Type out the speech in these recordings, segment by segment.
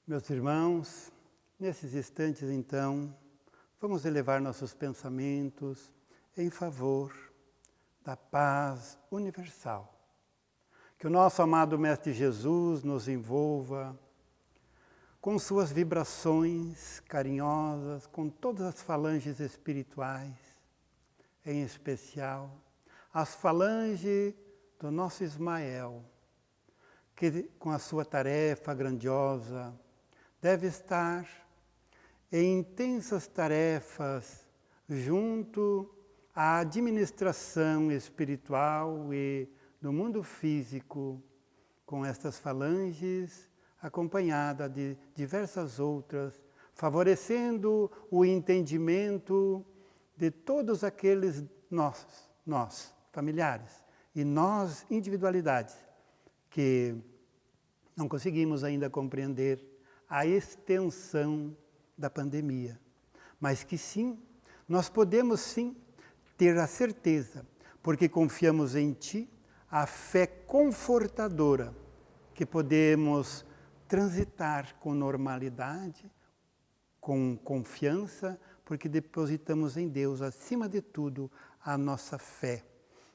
Meus irmãos, nesses instantes então, vamos elevar nossos pensamentos em favor da paz universal. Que o nosso amado Mestre Jesus nos envolva com suas vibrações carinhosas, com todas as falanges espirituais, em especial as falanges do nosso Ismael, que com a sua tarefa grandiosa deve estar em intensas tarefas junto à administração espiritual e do mundo físico, com estas falanges acompanhada de diversas outras, favorecendo o entendimento de todos aqueles nós, familiares, e nós, individualidades, que não conseguimos ainda compreender a extensão da pandemia, mas que sim, nós podemos sim ter a certeza, porque confiamos em Ti, a fé confortadora, que podemos transitar com normalidade, com confiança, porque depositamos em Deus, acima de tudo, a nossa fé,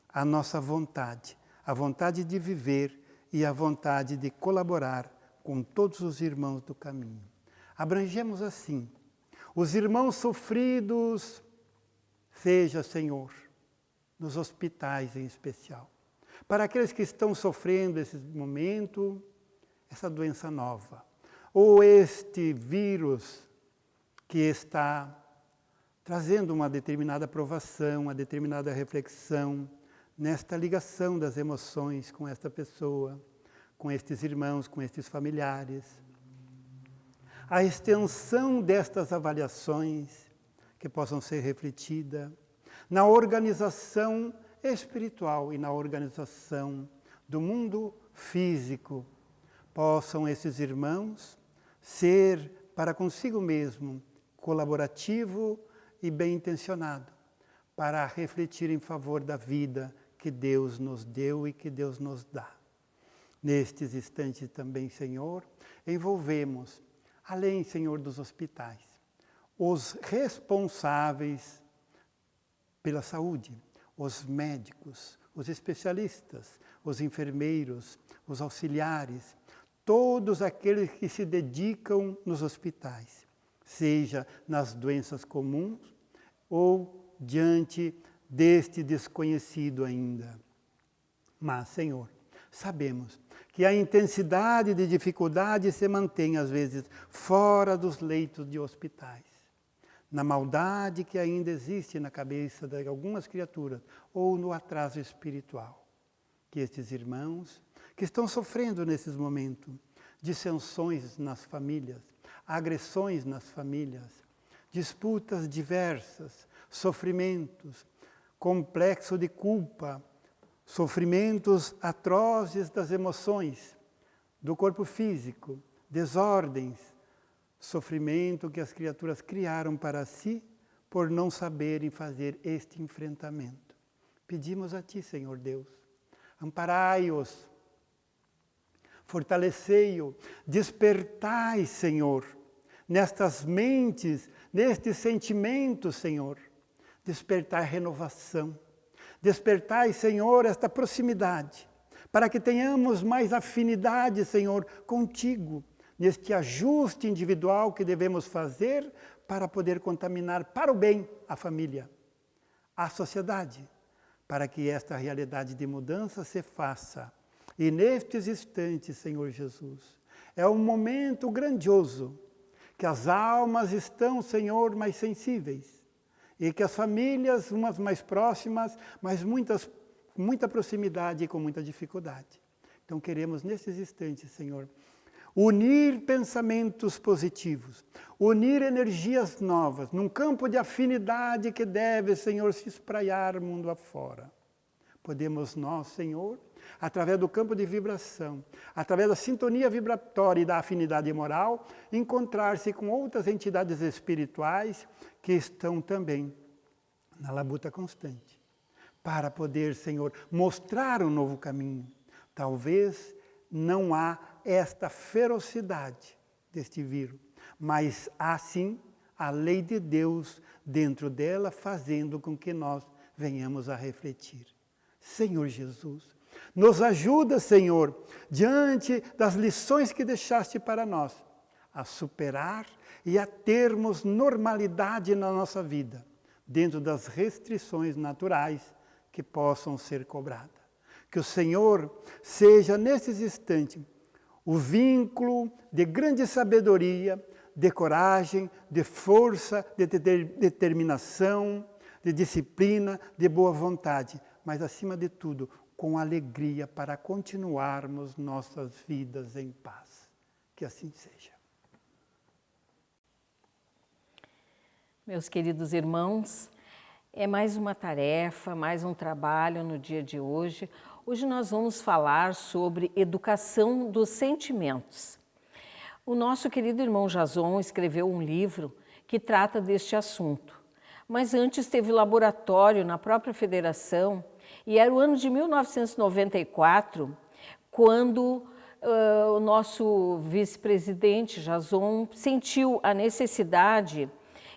a nossa vontade, a vontade de viver e a vontade de colaborar com todos os irmãos do caminho. Abrangemos assim os irmãos sofridos, seja, Senhor, nos hospitais em especial, para aqueles que estão sofrendo esse momento, essa doença nova, ou este vírus que está trazendo uma determinada provação, uma determinada reflexão, nesta ligação das emoções com esta pessoa, com estes irmãos, com estes familiares. A extensão destas avaliações que possam ser refletidas na organização espiritual e na organização do mundo físico, possam esses irmãos ser para consigo mesmo colaborativo e bem intencionado, para refletir em favor da vida que Deus nos deu e que Deus nos dá. Nestes instantes também, Senhor, envolvemos, além, Senhor, dos hospitais, os responsáveis pela saúde, os médicos, os especialistas, os enfermeiros, os auxiliares, todos aqueles que se dedicam nos hospitais, seja nas doenças comuns ou diante deste desconhecido ainda. Mas, Senhor, sabemos que a intensidade de dificuldade se mantém, às vezes, fora dos leitos de hospitais, na maldade que ainda existe na cabeça de algumas criaturas, ou no atraso espiritual. Que estes irmãos, que estão sofrendo nesses momentos, dissensões nas famílias, agressões nas famílias, disputas diversas, sofrimentos, complexo de culpa, sofrimentos atrozes das emoções, do corpo físico, desordens, sofrimento que as criaturas criaram para si por não saberem fazer este enfrentamento. Pedimos a Ti, Senhor Deus, amparai-os, fortalecei-o, despertai, Senhor, nestas mentes, nestes sentimentos, Senhor, despertai renovação, despertai, Senhor, esta proximidade, para que tenhamos mais afinidade, Senhor, contigo, neste ajuste individual que devemos fazer para poder contaminar para o bem a família, a sociedade, para que esta realidade de mudança se faça. E nestes instantes, Senhor Jesus, é um momento grandioso, que as almas estão, Senhor, mais sensíveis, e que as famílias, umas mais próximas, mas muita proximidade e com muita dificuldade. Então queremos, nesses instantes, Senhor, unir pensamentos positivos, unir energias novas, num campo de afinidade que deve, Senhor, se espraiar mundo afora. Podemos nós, Senhor, através do campo de vibração, através da sintonia vibratória e da afinidade moral, encontrar-se com outras entidades espirituais que estão também na labuta constante, para poder, Senhor, mostrar um novo caminho. Talvez não há esta ferocidade deste vírus. Mas há sim a lei de Deus dentro dela, fazendo com que nós venhamos a refletir. Senhor Jesus, nos ajuda, Senhor, diante das lições que deixaste para nós, a superar e a termos normalidade na nossa vida, dentro das restrições naturais que possam ser cobradas. Que o Senhor seja, nesses instantes, o vínculo de grande sabedoria, de coragem, de força, de determinação, de disciplina, de boa vontade, mas, acima de tudo, com alegria para continuarmos nossas vidas em paz. Que assim seja. Meus queridos irmãos, é mais uma tarefa, mais um trabalho no dia de hoje. Hoje nós vamos falar sobre educação dos sentimentos. O nosso querido irmão Jason escreveu um livro que trata deste assunto. Mas antes teve laboratório na própria federação e era o ano de 1994, quando o nosso vice-presidente Jason sentiu a necessidade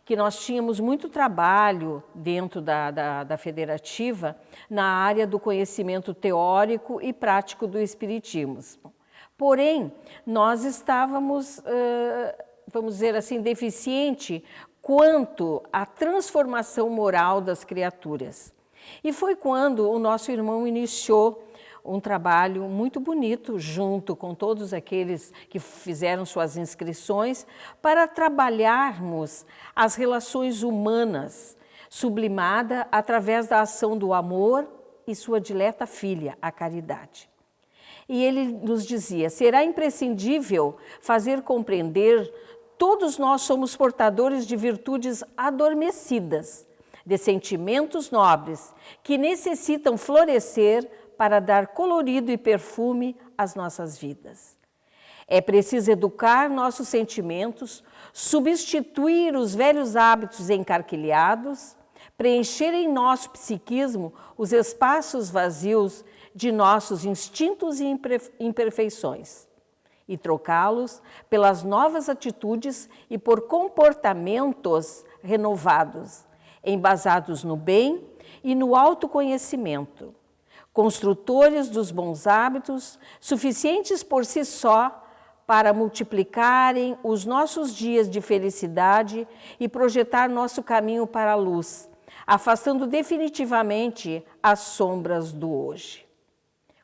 que nós tínhamos muito trabalho dentro da federativa na área do conhecimento teórico e prático do espiritismo. Porém, nós estávamos, vamos dizer assim, deficiente quanto à transformação moral das criaturas. E foi quando o nosso irmão iniciou um trabalho muito bonito, junto com todos aqueles que fizeram suas inscrições, para trabalharmos as relações humanas, sublimada através da ação do amor e sua dileta filha, a caridade. E ele nos dizia, será imprescindível fazer compreender todos nós somos portadores de virtudes adormecidas, de sentimentos nobres, que necessitam florescer para dar colorido e perfume às nossas vidas. É preciso educar nossos sentimentos, substituir os velhos hábitos encarquilhados, preencher em nosso psiquismo os espaços vazios de nossos instintos e imperfeições e trocá-los pelas novas atitudes e por comportamentos renovados, embasados no bem e no autoconhecimento, construtores dos bons hábitos, suficientes por si só para multiplicarem os nossos dias de felicidade e projetar nosso caminho para a luz, afastando definitivamente as sombras do hoje.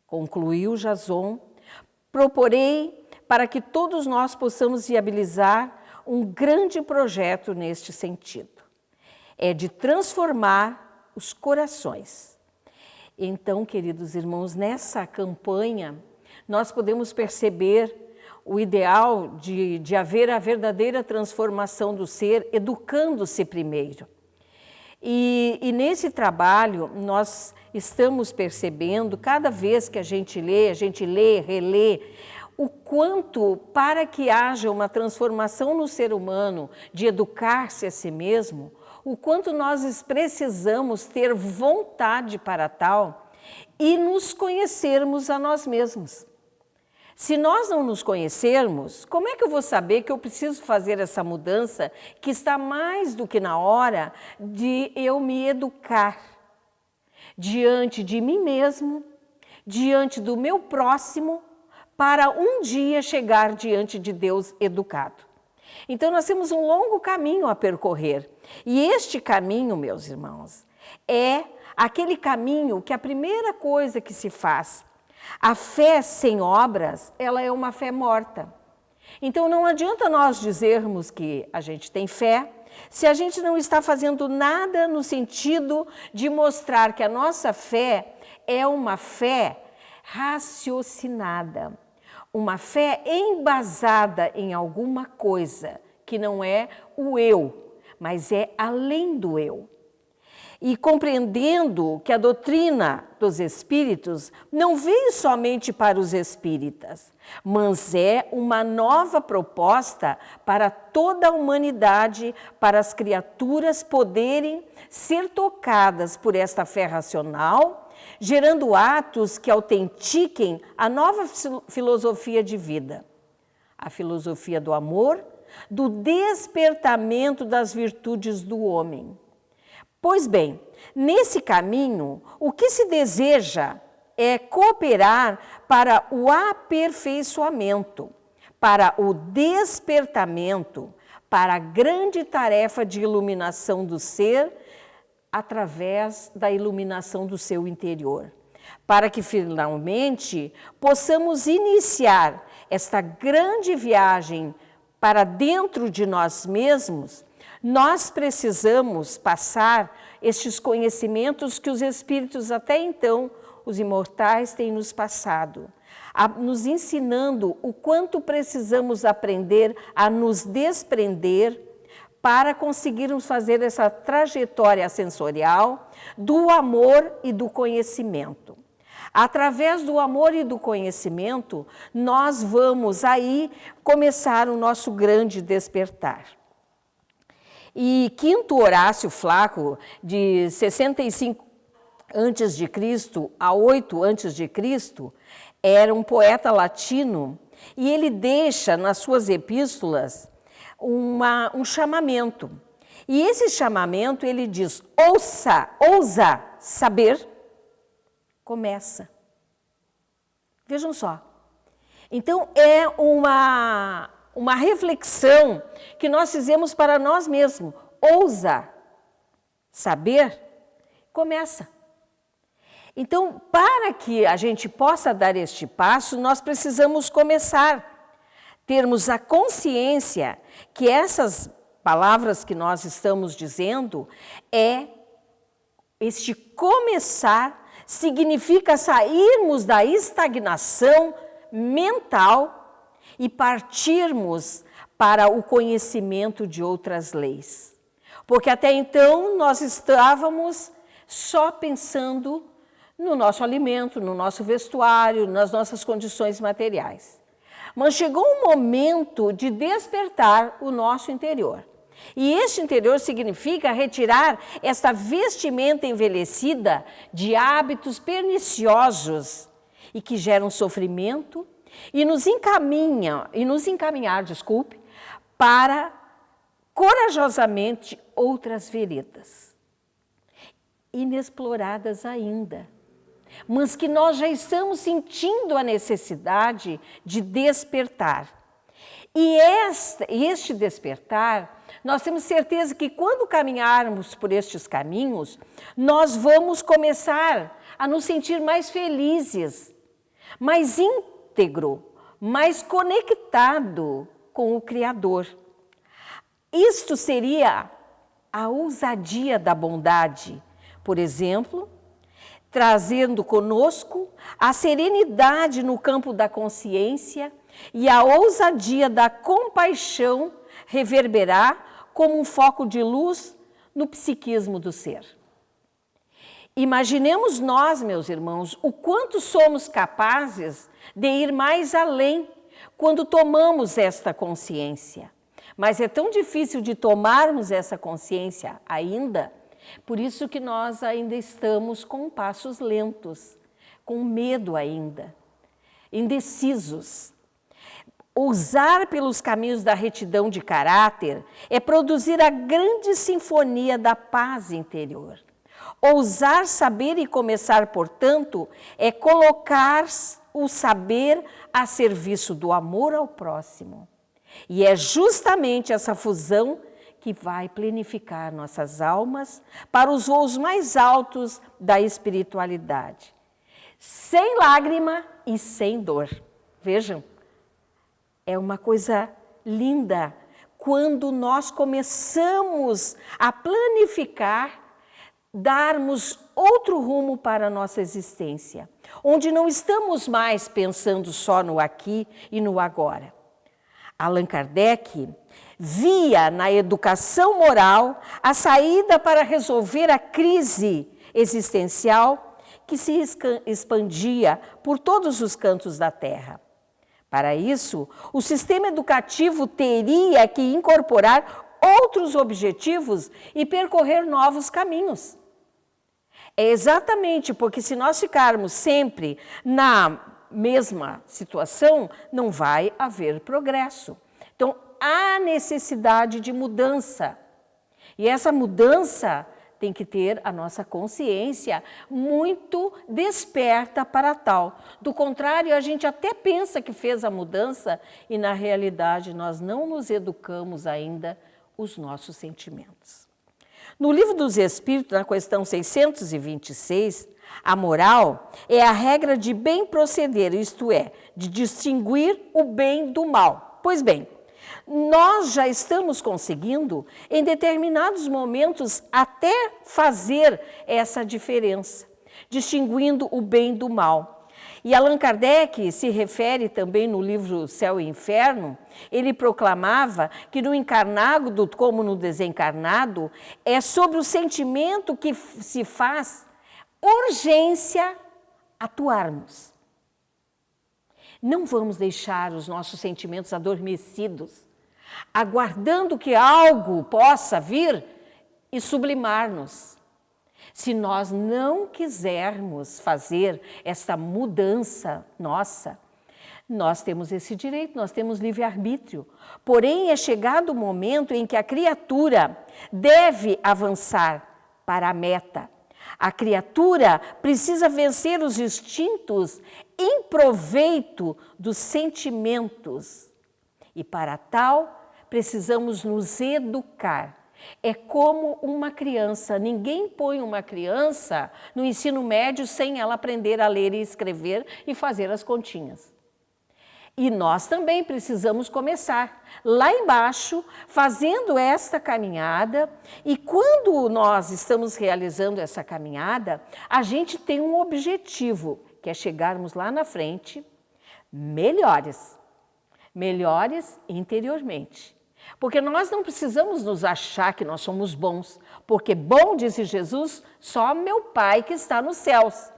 Concluiu Jason, proporei para que todos nós possamos viabilizar um grande projeto neste sentido. É de transformar os corações. Então, queridos irmãos, nessa campanha, nós podemos perceber o ideal de haver a verdadeira transformação do ser, educando-se primeiro. E nesse trabalho, nós estamos percebendo, cada vez que a gente lê, relê, o quanto, para que haja uma transformação no ser humano, de educar-se a si mesmo, o quanto nós precisamos ter vontade para tal e nos conhecermos a nós mesmos. Se nós não nos conhecermos, como é que eu vou saber que eu preciso fazer essa mudança que está mais do que na hora de eu me educar diante de mim mesmo, diante do meu próximo, para um dia chegar diante de Deus educado? Então nós temos um longo caminho a percorrer. E este caminho, meus irmãos, é aquele caminho que a primeira coisa que se faz, a fé sem obras, ela é uma fé morta. Então não adianta nós dizermos que a gente tem fé, se a gente não está fazendo nada no sentido de mostrar que a nossa fé é uma fé raciocinada, uma fé embasada em alguma coisa que não é o eu, mas é além do eu. E compreendendo que a doutrina dos espíritos não veio somente para os espíritas, mas é uma nova proposta para toda a humanidade, para as criaturas poderem ser tocadas por esta fé racional, gerando atos que autentiquem a nova filosofia de vida. a filosofia do amor, do despertamento das virtudes do homem. Pois bem, nesse caminho, o que se deseja é cooperar para o aperfeiçoamento, para o despertamento, para a grande tarefa de iluminação do ser, através da iluminação do seu interior, para que finalmente possamos iniciar esta grande viagem para dentro de nós mesmos. Nós precisamos passar estes conhecimentos que os espíritos até então, os imortais, têm nos passado, nos ensinando o quanto precisamos aprender a nos desprender para conseguirmos fazer essa trajetória sensorial do amor e do conhecimento. Através do amor e do conhecimento, nós vamos aí começar o nosso grande despertar. E Quinto Horácio Flaco, de 65 a.C. a 8 a.C., era um poeta latino e ele deixa nas suas epístolas um chamamento. E esse chamamento ele diz: ousa saber, começa. Vejam só. Então é uma reflexão que nós fizemos para nós mesmos. Ousa saber, começa. Então, para que a gente possa dar este passo, nós precisamos começar, termos a consciência que essas palavras que nós estamos dizendo, este começar significa sairmos da estagnação mental e partirmos para o conhecimento de outras leis. Porque até então nós estávamos só pensando no nosso alimento, no nosso vestuário, nas nossas condições materiais. Mas chegou um momento de despertar o nosso interior. E este interior significa retirar essa vestimenta envelhecida de hábitos perniciosos e que geram sofrimento e nos encaminhar, para corajosamente outras veredas, inexploradas ainda, mas que nós já estamos sentindo a necessidade de despertar. E este despertar, nós temos certeza que quando caminharmos por estes caminhos, nós vamos começar a nos sentir mais felizes, mais íntegro, mais conectado com o Criador. Isto seria a ousadia da bondade, por exemplo, trazendo conosco a serenidade no campo da consciência e a ousadia da compaixão reverberar como um foco de luz no psiquismo do ser. Imaginemos nós, meus irmãos, o quanto somos capazes de ir mais além quando tomamos esta consciência. Mas é tão difícil de tomarmos essa consciência ainda, por isso que nós ainda estamos com passos lentos, com medo ainda, indecisos. Ousar pelos caminhos da retidão de caráter é produzir a grande sinfonia da paz interior. Ousar saber e começar, portanto, é colocar o saber a serviço do amor ao próximo. E é justamente essa fusão que vai planificar nossas almas para os voos mais altos da espiritualidade. Sem lágrima e sem dor. Vejam, é uma coisa linda quando nós começamos a planificar, darmos outro rumo para a nossa existência, onde não estamos mais pensando só no aqui e no agora. Allan Kardec via na educação moral a saída para resolver a crise existencial que se expandia por todos os cantos da Terra. Para isso, o sistema educativo teria que incorporar outros objetivos e percorrer novos caminhos. É exatamente porque se nós ficarmos sempre na mesma situação, não vai haver progresso. Então, há necessidade de mudança. E essa mudança tem que ter a nossa consciência muito desperta para tal. Do contrário, a gente até pensa que fez a mudança e, na realidade, nós não nos educamos ainda os nossos sentimentos. No Livro dos Espíritos, na questão 626, a moral é a regra de bem proceder, isto é, de distinguir o bem do mal. Pois bem, nós já estamos conseguindo, em determinados momentos, até fazer essa diferença, distinguindo o bem do mal. E Allan Kardec se refere também no livro Céu e Inferno, ele proclamava que no encarnado, como no desencarnado, é sobre o sentimento que se faz urgência atuarmos. Não vamos deixar os nossos sentimentos adormecidos, aguardando que algo possa vir e sublimar-nos. Se nós não quisermos fazer essa mudança nossa, nós temos esse direito, nós temos livre-arbítrio. Porém, é chegado o momento em que a criatura deve avançar para a meta. A criatura precisa vencer os instintos em proveito dos sentimentos. E para tal, precisamos nos educar. É como uma criança. Ninguém põe uma criança no ensino médio sem ela aprender a ler e escrever e fazer as continhas. E nós também precisamos começar lá embaixo, fazendo esta caminhada. E quando nós estamos realizando essa caminhada, a gente tem um objetivo, que é chegarmos lá na frente melhores interiormente. Porque nós não precisamos nos achar que nós somos bons, porque bom, disse Jesus, só meu Pai que está nos céus.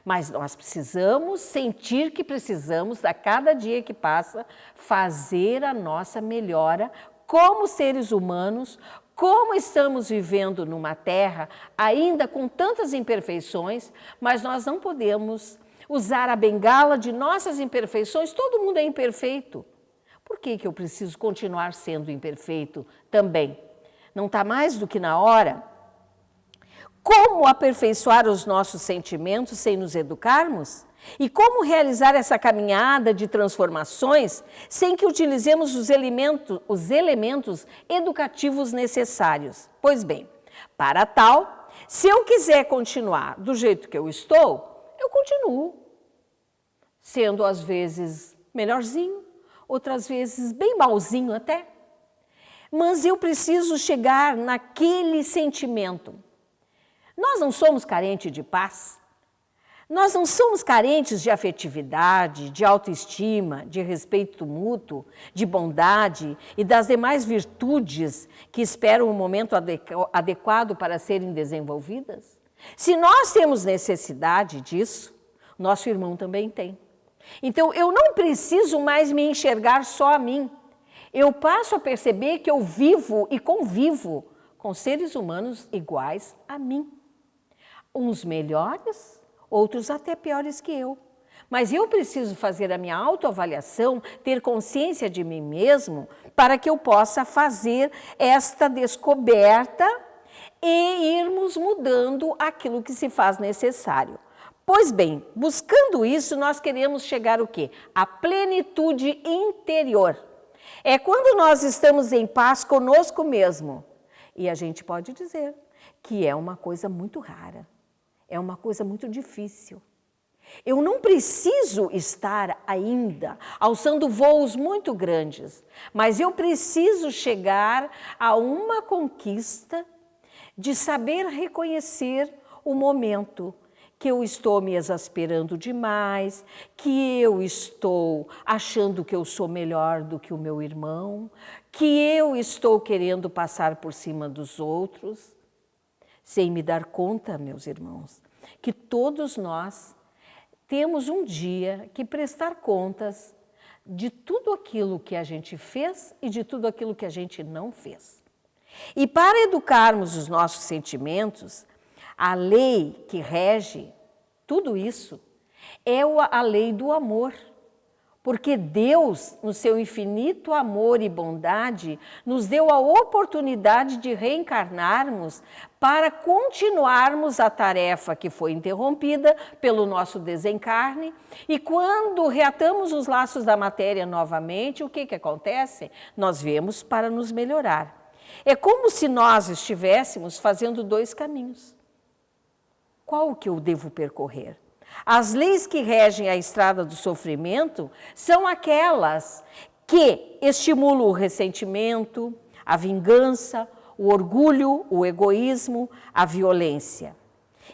Mas nós precisamos sentir que precisamos, a cada dia que passa, fazer a nossa melhora como seres humanos, como estamos vivendo numa terra ainda com tantas imperfeições, mas nós não podemos usar a bengala de nossas imperfeições. Todo mundo é imperfeito. Por que eu preciso continuar sendo imperfeito também? Não está mais do que na hora? Como aperfeiçoar os nossos sentimentos sem nos educarmos? E como realizar essa caminhada de transformações sem que utilizemos os elementos educativos necessários? Pois bem, para tal, se eu quiser continuar do jeito que eu estou, eu continuo. Sendo às vezes melhorzinho, outras vezes bem malzinho até. Mas eu preciso chegar naquele sentimento. Nós não somos carentes de paz. Nós não somos carentes de afetividade, de autoestima, de respeito mútuo, de bondade e das demais virtudes que esperam um momento adequado para serem desenvolvidas? Se nós temos necessidade disso, nosso irmão também tem. Então, eu não preciso mais me enxergar só a mim. Eu passo a perceber que eu vivo e convivo com seres humanos iguais a mim. Uns melhores, outros até piores que eu. Mas eu preciso fazer a minha autoavaliação, ter consciência de mim mesmo, para que eu possa fazer esta descoberta e irmos mudando aquilo que se faz necessário. Pois bem, buscando isso, nós queremos chegar o quê? À plenitude interior. É quando nós estamos em paz conosco mesmo. E a gente pode dizer que é uma coisa muito rara, é uma coisa muito difícil. Eu não preciso estar ainda alçando voos muito grandes, mas eu preciso chegar a uma conquista de saber reconhecer o momento que eu estou me exasperando demais, que eu estou achando que eu sou melhor do que o meu irmão, que eu estou querendo passar por cima dos outros, sem me dar conta, meus irmãos, que todos nós temos um dia que prestar contas de tudo aquilo que a gente fez e de tudo aquilo que a gente não fez. E para educarmos os nossos sentimentos, a lei que rege tudo isso É a lei do amor. Porque Deus, no seu infinito amor e bondade, nos deu a oportunidade de reencarnarmos para continuarmos a tarefa que foi interrompida pelo nosso desencarne. E quando reatamos os laços da matéria novamente, o que acontece? Nós viemos para nos melhorar. É como se nós estivéssemos fazendo dois caminhos. Qual que eu devo percorrer? As leis que regem a estrada do sofrimento são aquelas que estimulam o ressentimento, a vingança, o orgulho, o egoísmo, a violência.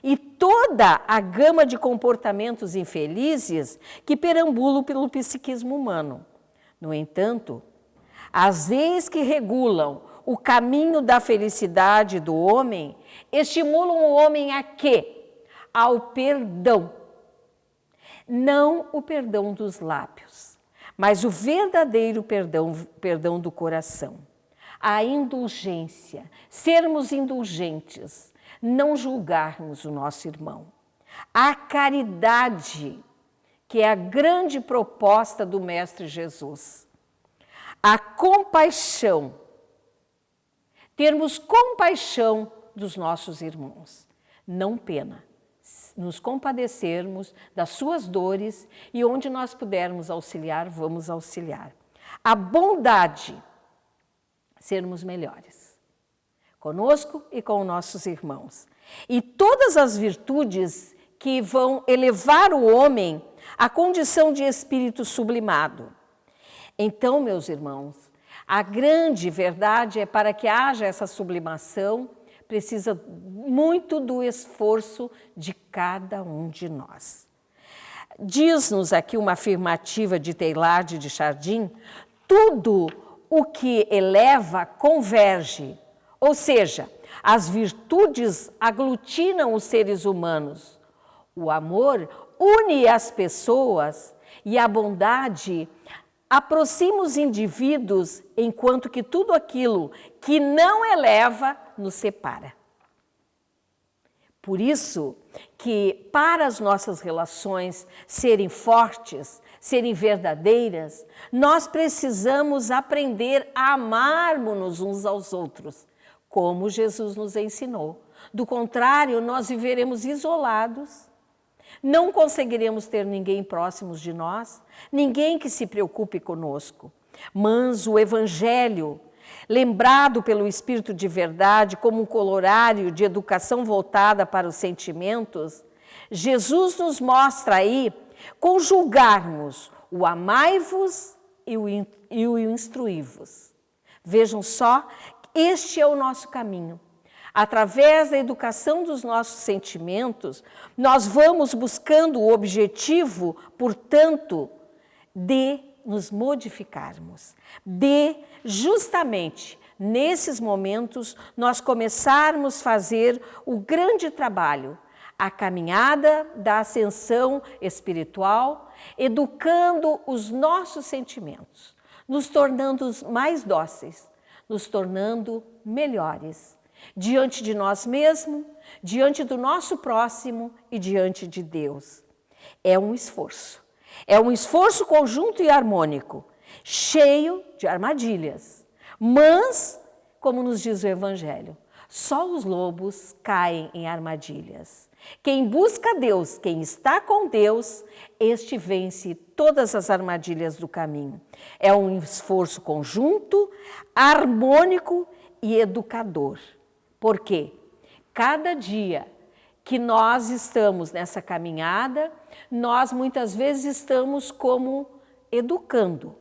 E toda a gama de comportamentos infelizes que perambulam pelo psiquismo humano. No entanto, as leis que regulam o caminho da felicidade do homem estimulam o homem a quê? Ao perdão. Não o perdão dos lábios, mas o verdadeiro perdão do coração. A indulgência, sermos indulgentes, não julgarmos o nosso irmão. A caridade, que é a grande proposta do Mestre Jesus. A compaixão, termos compaixão dos nossos irmãos, não pena. Nos compadecermos das suas dores e onde nós pudermos auxiliar, vamos auxiliar. A bondade, sermos melhores, conosco e com nossos irmãos. E todas as virtudes que vão elevar o homem à condição de espírito sublimado. Então, meus irmãos, a grande verdade é para que haja essa sublimação, precisa muito do esforço de cada um de nós. Diz-nos aqui uma afirmativa de Teilhard de Chardin: tudo o que eleva converge, ou seja, as virtudes aglutinam os seres humanos, o amor une as pessoas e a bondade aproxima os indivíduos, enquanto que tudo aquilo que não eleva nos separa. Por isso que para as nossas relações serem fortes, serem verdadeiras, nós precisamos aprender a amarmos-nos uns aos outros, como Jesus nos ensinou. Do contrário, nós viveremos isolados, não conseguiremos ter ninguém próximo de nós, ninguém que se preocupe conosco. Mas o Evangelho, lembrado pelo Espírito de verdade como um corolário de educação voltada para os sentimentos, Jesus nos mostra aí conjugarmos o amai-vos e o instruí-vos. Vejam só, este é o nosso caminho. Através da educação dos nossos sentimentos, nós vamos buscando o objetivo, portanto, de nos modificarmos, de justamente nesses momentos nós começarmos a fazer o grande trabalho, a caminhada da ascensão espiritual, educando os nossos sentimentos, nos tornando mais dóceis, nos tornando melhores, diante de nós mesmos, diante do nosso próximo e diante de Deus. É um esforço conjunto e harmônico, cheio de armadilhas. Mas, como nos diz o Evangelho, só os lobos caem em armadilhas. Quem busca Deus, quem está com Deus, este vence todas as armadilhas do caminho. É um esforço conjunto, harmônico e educador. Por quê? Cada dia que nós estamos nessa caminhada, nós muitas vezes estamos como educando,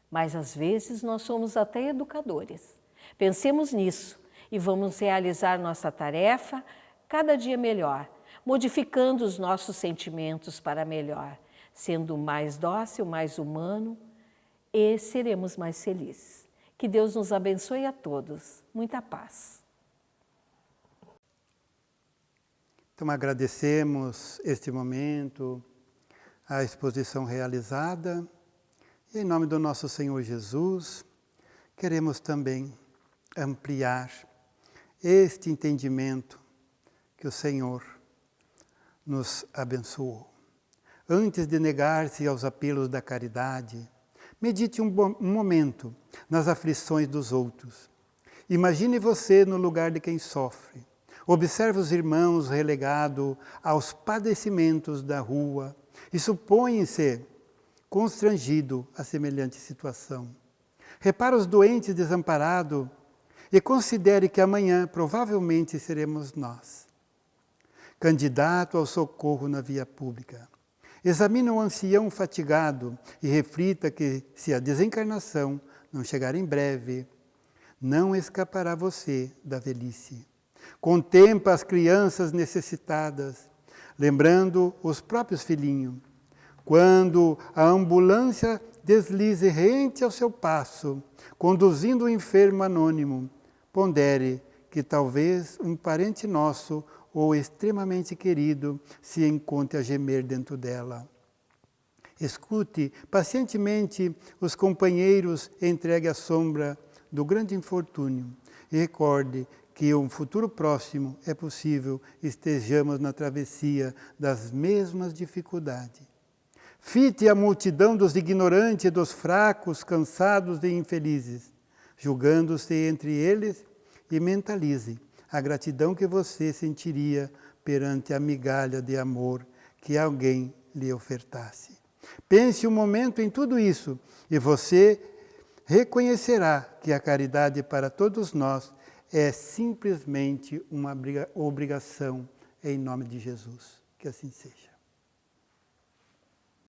mas às vezes nós somos até educadores. Pensemos nisso e vamos realizar nossa tarefa cada dia melhor, modificando os nossos sentimentos para melhor, sendo mais dócil, mais humano, e seremos mais felizes. Que Deus nos abençoe a todos. Muita paz. Então agradecemos este momento, a exposição realizada, e em nome do nosso Senhor Jesus, queremos também ampliar este entendimento que o Senhor nos abençoou. antes de negar-se aos apelos da caridade, medite um momento nas aflições dos outros. Imagine você no lugar de quem sofre. Observe os irmãos relegados aos padecimentos da rua e supõe-se constrangido a semelhante situação. Repare os doentes desamparados e considere que amanhã provavelmente seremos nós. Candidato ao socorro na via pública. Examine o ancião fatigado e reflita que, se a desencarnação não chegar em breve, não escapará você da velhice. Contempla as crianças necessitadas, lembrando os próprios filhinhos. Quando a ambulância deslize rente ao seu passo, conduzindo o enfermo anônimo, pondere que talvez um parente nosso ou extremamente querido se encontre a gemer dentro dela. Escute pacientemente os companheiros entregue à sombra do grande infortúnio e recorde que em um futuro próximo é possível estejamos na travessia das mesmas dificuldades. Fite a multidão dos ignorantes, dos fracos, cansados e infelizes, julgando-se entre eles, e mentalize a gratidão que você sentiria perante a migalha de amor que alguém lhe ofertasse. Pense um momento em tudo isso e você reconhecerá que a caridade para todos nós é simplesmente uma obrigação em nome de Jesus. Que assim seja.